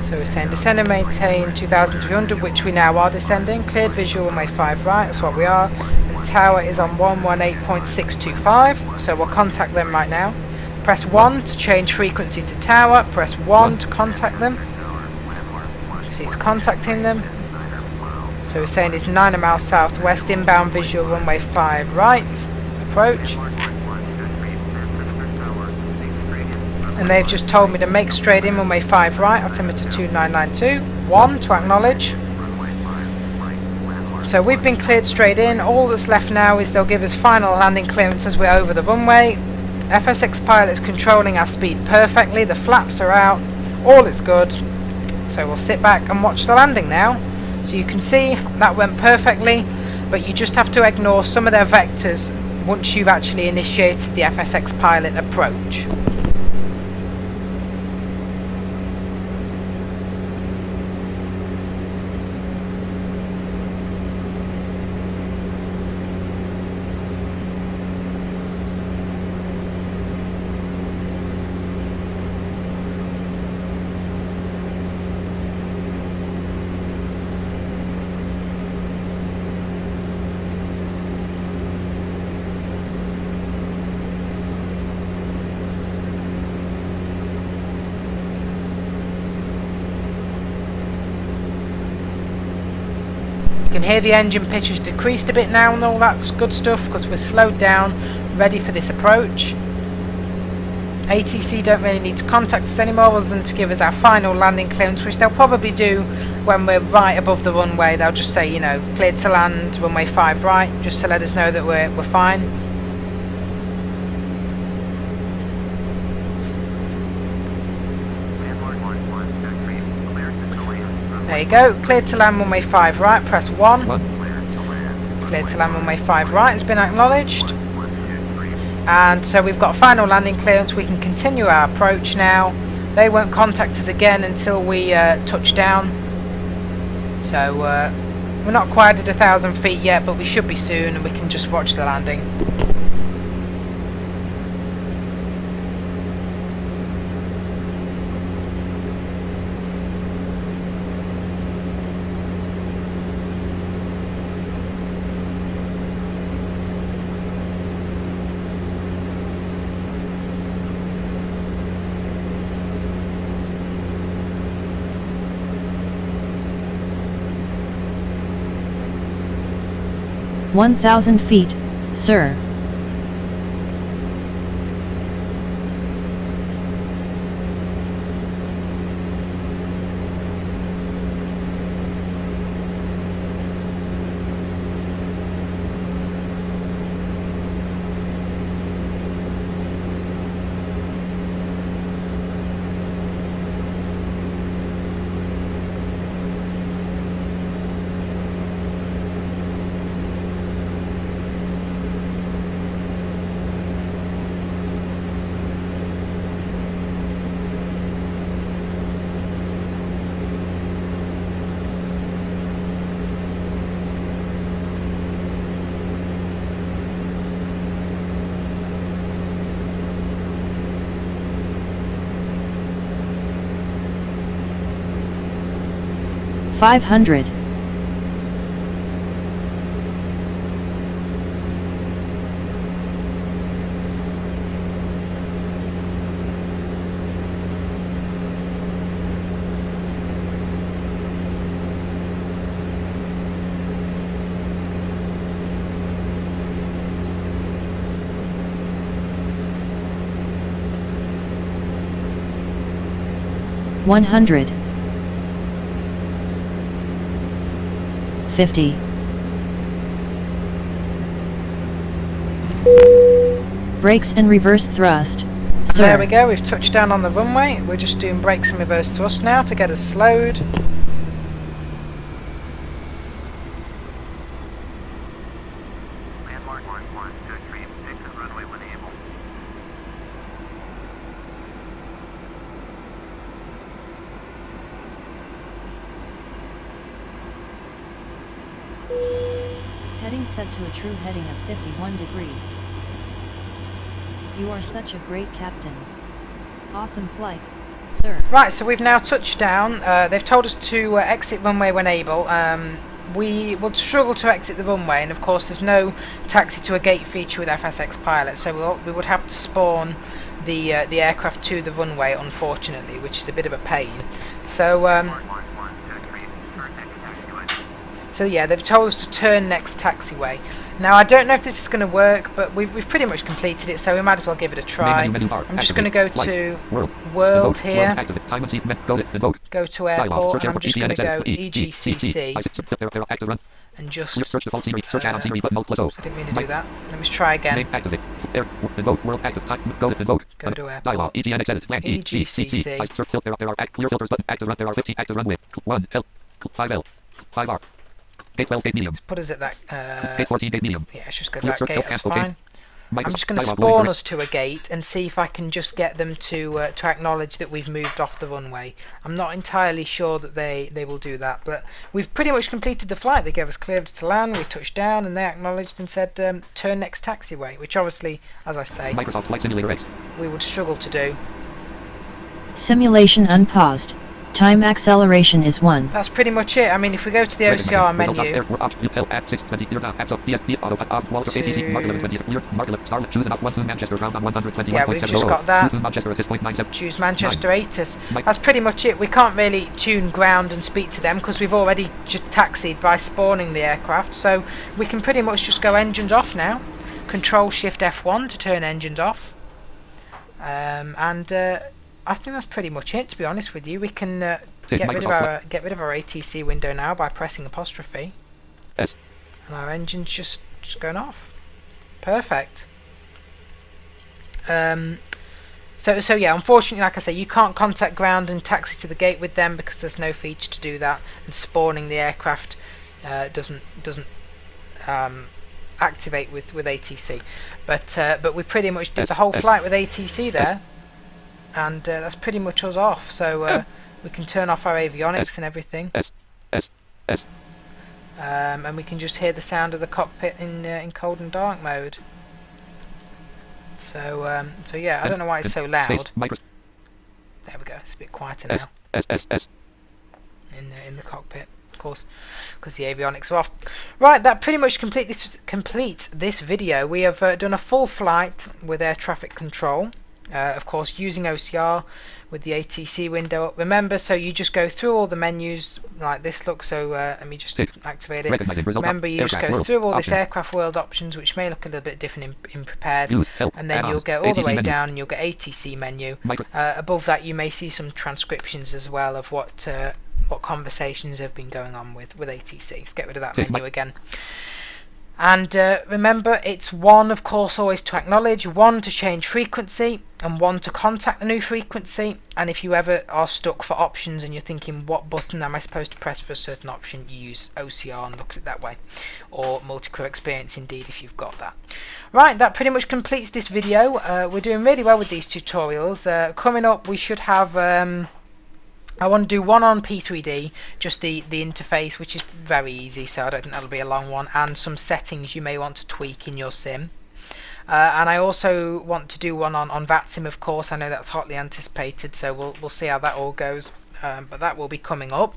So we're saying descend and maintain 2300, which we now are descending. Cleared visual runway 5 right, that's what we are. And tower is on 118.625, so we'll contact them right now. Press 1 to change frequency to tower, press 1 to contact them. See, it's contacting them. So we're saying it's 9 miles southwest, inbound visual runway 5 right, approach. And they've just told me to make straight in runway 5 right, altimeter 2992, 1 to acknowledge. So we've been cleared straight in. All that's left now is they'll give us final landing clearance as we're over the runway. FSX pilot's controlling our speed perfectly, the flaps are out, all is good. So we'll sit back and watch the landing now. So you can see that went perfectly, but you just have to ignore some of their vectors once you've actually initiated the FSX pilot approach. You can hear the engine pitch has decreased a bit now and all that's good stuff because we're slowed down, ready for this approach. ATC don't really need to contact us anymore other than to give us our final landing clearance, which they'll probably do when we're right above the runway. They'll just say, you know, cleared to land, runway 5 right, just to let us know that we're fine. There you go, cleared to land runway 5 right, press 1. Cleared to land runway 5 right has been acknowledged. And so we've got final landing clearance, we can continue our approach now. They won't contact us again until we touch down. So we're not quite at 1,000 feet yet, but we should be soon and we can just watch the landing. "1,000 feet, sir." 500. One hundred. 50. Brakes and reverse thrust. Sir. There we go, we've touched down on the runway. We're just doing brakes and reverse thrust now to get us slowed. Landmark 11, good creep, exit runway when able. Heading set to a true heading of 51 degrees. You are such a great captain. Awesome flight, sir. Right, so we've now touched down. They've told us to exit runway when able. We would struggle to exit the runway, and of course there's no taxi to a gate feature with FSX Pilot, so we would have to spawn the aircraft to the runway, unfortunately, which is a bit of a pain. So Landmark 11, good creep, turn next taxiway. so yeah, they've told us to turn next taxiway. Now I don't know if this is going to work, but we've pretty much completed it, so we might as well give it a try. I'm just going to go to World here, go to Airport, and I'm just going to go EGCC, and just... I didn't mean to do that. Let me try again. Go to Airport, EGCC, Gate 12, gate medium. put us at that... Gate 14, gate medium. yeah, let's just go to that gate, that's Okay. fine. I'm just going to spawn us to a gate and see if I can just get them to acknowledge that we've moved off the runway. I'm not entirely sure that they will do that, but we've pretty much completed the flight. They gave us clearance to land, we touched down, and they acknowledged and said turn next taxiway, which obviously, as I say, Microsoft Flight Simulator X. we would struggle to do. Simulation unpaused. Time acceleration is 1. That's pretty much it. I mean, if we go to the OCR menu, yeah, we've just got that. Choose Manchester ATC. That's pretty much it. We can't really tune ground and speak to them because we've already just taxied by spawning the aircraft, so we can pretty much just go engines off now. Control Shift F1 to turn engines off. I think that's pretty much it, to be honest with you. We can get rid of our ATC window now by pressing apostrophe. S. And our engine's just going off. Perfect. So yeah, unfortunately, like I say, you can't contact ground and taxi to the gate with them because there's no feature to do that, and spawning the aircraft doesn't activate with ATC. But we pretty much did the whole flight with ATC there. And that's pretty much us off, so we can turn off our avionics and everything, and we can just hear the sound of the cockpit in cold and dark mode. So yeah, I don't know why it's so loud. There we go, it's a bit quieter now in the cockpit, of course, because the avionics are off. Right, that pretty much completes this video. We have done a full flight with air traffic control. Of course, using OCR with the ATC window up. Remember, so you just go through all the menus like this. Look, so let me just activate it. Remember, you just go through all this aircraft world options, which may look a little bit different in prepared, and then you'll go all the way down and you'll get ATC menu. Above that, you may see some transcriptions as well of what conversations have been going on with ATC. Let's get rid of that menu again. And remember, it's 1, of course, always to acknowledge, 1 to change frequency, and 1 to contact the new frequency. And if you ever are stuck for options and you're thinking, what button am I supposed to press for a certain option, you use OCR and look at it that way. Or multi-crew experience, indeed, if you've got that. Right, that pretty much completes this video. We're doing really well with these tutorials. Coming up, we should have... I want to do one on P3D, just the interface, which is very easy, so I don't think that'll be a long one, and some settings you may want to tweak in your sim. And I also want to do one on VATSIM, of course. I know that's hotly anticipated, so we'll see how that all goes, but that will be coming up.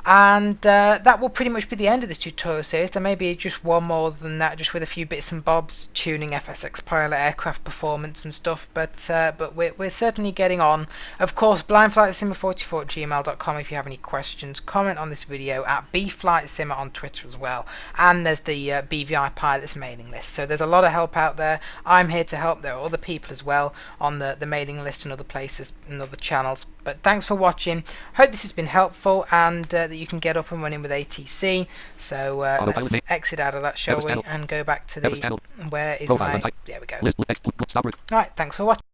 And that will pretty much be the end of this tutorial series. There may be just one more than that, just with a few bits and bobs, tuning FSX pilot aircraft performance and stuff, but we're certainly getting on. Of course, blindflightsimmer44@gmail.com if you have any questions. Comment on this video at bflightsimmer on Twitter as well, and there's the BVI pilots mailing list. So there's a lot of help out there. I'm here to help. There are other people as well on the mailing list and other places and other channels. But thanks for watching. Hope this has been helpful, and that you can get up and running with ATC. So let's exit out of that, shall we, and go back to the where is my, there we go. Alright, thanks for watching.